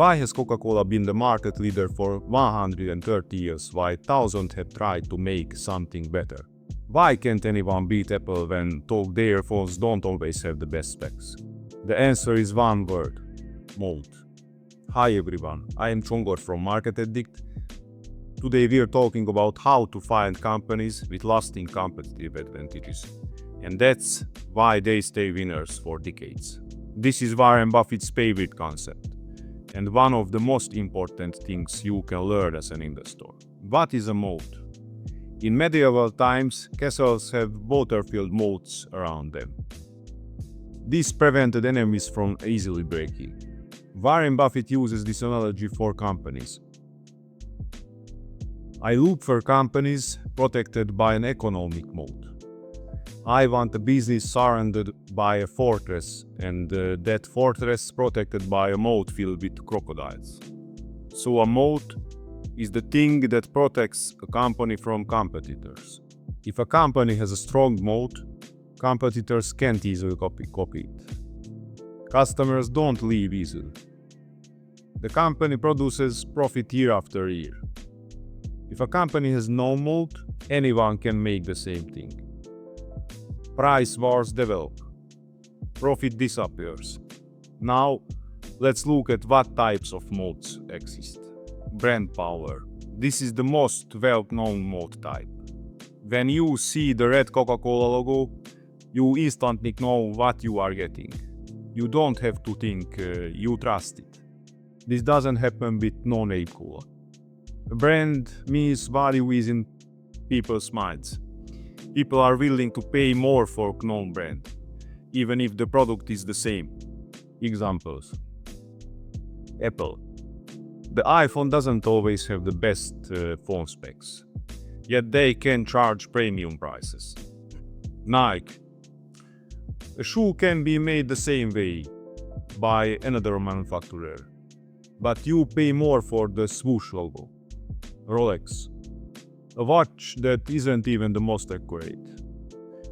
Why has Coca-Cola been the market leader for 130 years while thousands have tried to make something better? Why can't anyone beat Apple when their phones don't always have the best specs? The answer is one word: Moat. Hi everyone, I am Csongor from Market Addict. Today we are talking about how to find companies with lasting competitive advantages. And that's why they stay winners for decades. This is Warren Buffett's favorite concept, and one of the most important things you can learn as an investor. What is a moat? In medieval times, castles have water-filled moats around them. This prevented enemies from easily breaking. Warren Buffett uses this analogy for companies. I look for companies protected by an economic moat. I want a business surrounded by a fortress, and that fortress protected by a moat filled with crocodiles. So a moat is the thing that protects a company from competitors. If a company has a strong moat, competitors can't easily copy it. Customers don't leave easily. The company produces profit year after year. If a company has no moat, anyone can make the same thing. Price wars develop. Profit disappears. Now, let's look at what types of moats exist. Brand power. This is the most well-known moat type. When you see the red Coca-Cola logo, you instantly know what you are getting. You don't have to think, you trust it. This doesn't happen with no-name cola. A brand means value is in people's minds. People are willing to pay more for a known brand, even if the product is the same. Examples. Apple. The iPhone doesn't always have the best phone specs, yet they can charge premium prices. Nike. A shoe can be made the same way by another manufacturer, but you pay more for the swoosh logo. Rolex. A watch that isn't even the most accurate,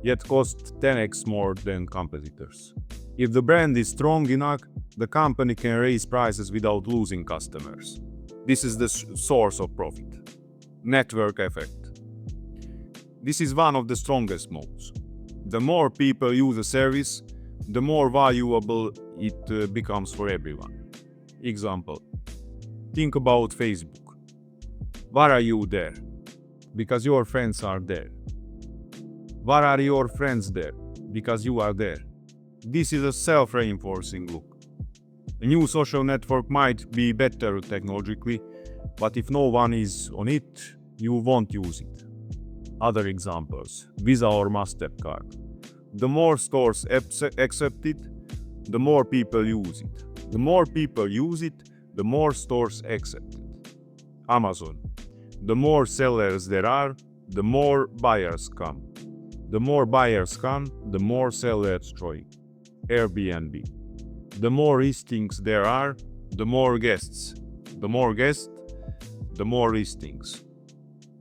yet costs 10x more than competitors. If the brand is strong enough, the company can raise prices without losing customers. This is the source of profit. Network effect. This is one of the strongest moats. The more people use a service, the more valuable it becomes for everyone. Example. Think about Facebook. Why are you there? Because your friends are there. Why are your friends there? Because you are there. This is a self-reinforcing loop. A new social network might be better technologically, but if no one is on it, you won't use it. Other examples: Visa or MasterCard. The more stores accept it, the more people use it. The more people use it, the more stores accept it. Amazon. The more sellers there are, the more buyers come. The more buyers come, the more sellers join. Airbnb. The more listings there are, the more guests. The more guests, the more listings.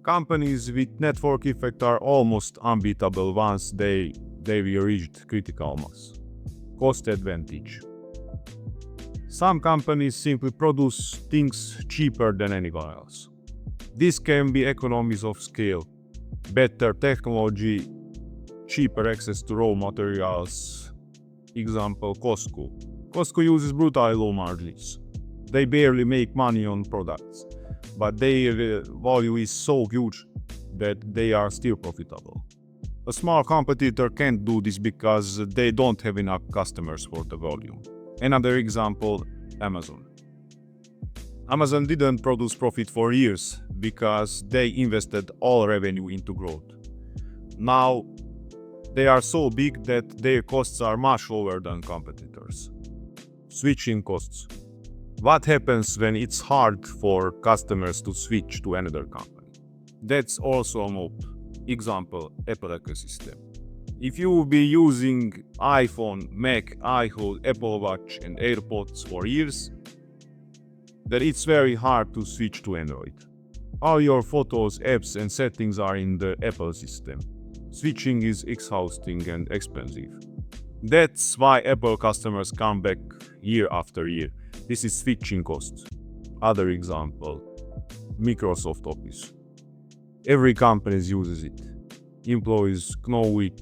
Companies with network effect are almost unbeatable once they reached critical mass. Cost advantage. Some companies simply produce things cheaper than anyone else. This can be economies of scale, better technology, cheaper access to raw materials. Example, Costco. Costco uses brutally low margins. They barely make money on products, but their value is so huge that they are still profitable. A small competitor can't do this because they don't have enough customers for the volume. Another example, Amazon. Amazon didn't produce profit for years because they invested all revenue into growth. Now, they are so big that their costs are much lower than competitors. Switching costs. What happens when it's hard for customers to switch to another company? That's also a moat. Example, Apple ecosystem. If you will be using iPhone, Mac, iPhone, Apple Watch and AirPods for years, then it's very hard to switch to Android. All your photos, apps and settings are in the Apple system. Switching is exhausting and expensive. That's why Apple customers come back year after year. This is switching costs. Other example, Microsoft Office. Every company uses it. Employees know it.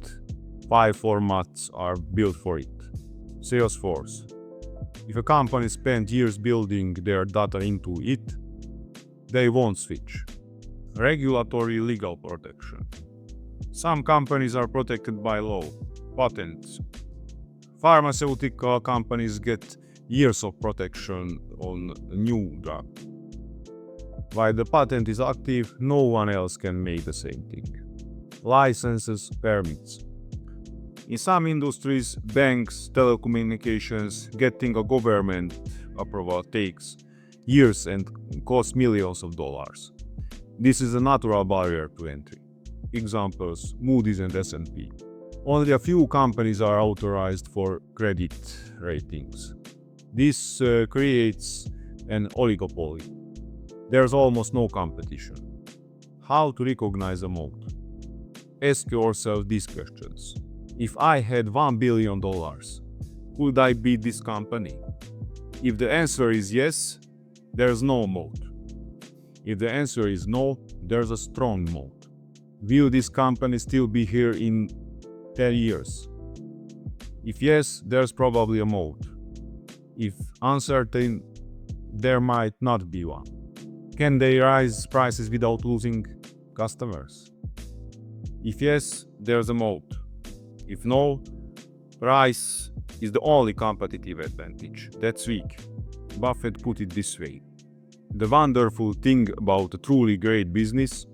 5 formats are built for it. Salesforce. If a company spent years building their data into it, they won't switch. Regulatory legal protection. Some companies are protected by law, patents. Pharmaceutical companies get years of protection on a new drug. While the patent is active, no one else can make the same thing. Licenses, permits. In some industries, banks, telecommunications, getting a government approval takes years and costs millions of dollars. This is a natural barrier to entry. Examples, Moody's and S&P. Only a few companies are authorized for credit ratings. This creates an oligopoly. There's almost no competition. How to recognize a moat? Ask yourself these questions. If I had $1 billion, could I beat this company? If the answer is yes, there's no moat. If the answer is no, there's a strong moat. Will this company still be here in 10 years? If yes, there's probably a moat. If uncertain, there might not be one. Can they raise prices without losing customers? If yes, there's a moat. If no, price is the only competitive advantage. That's weak. Buffett put it this way. The wonderful thing about a truly great business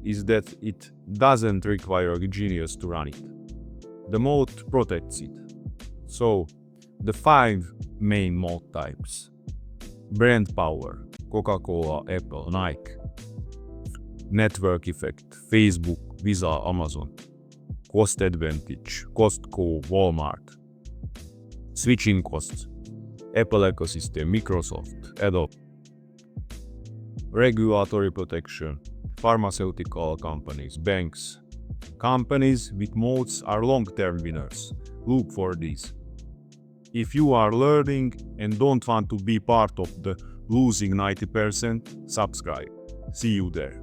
is that it doesn't require a genius to run it. The moat protects it. So, the 5 main moat types. Brand power, Coca-Cola, Apple, Nike. Network effect, Facebook, Visa, Amazon. Cost advantage, Costco, Walmart. Switching costs, Apple ecosystem, Microsoft, Adobe. Regulatory protection, pharmaceutical companies, banks. Companies with moats are long-term winners. Look for these. If you are learning and don't want to be part of the losing 90%, subscribe. See you there.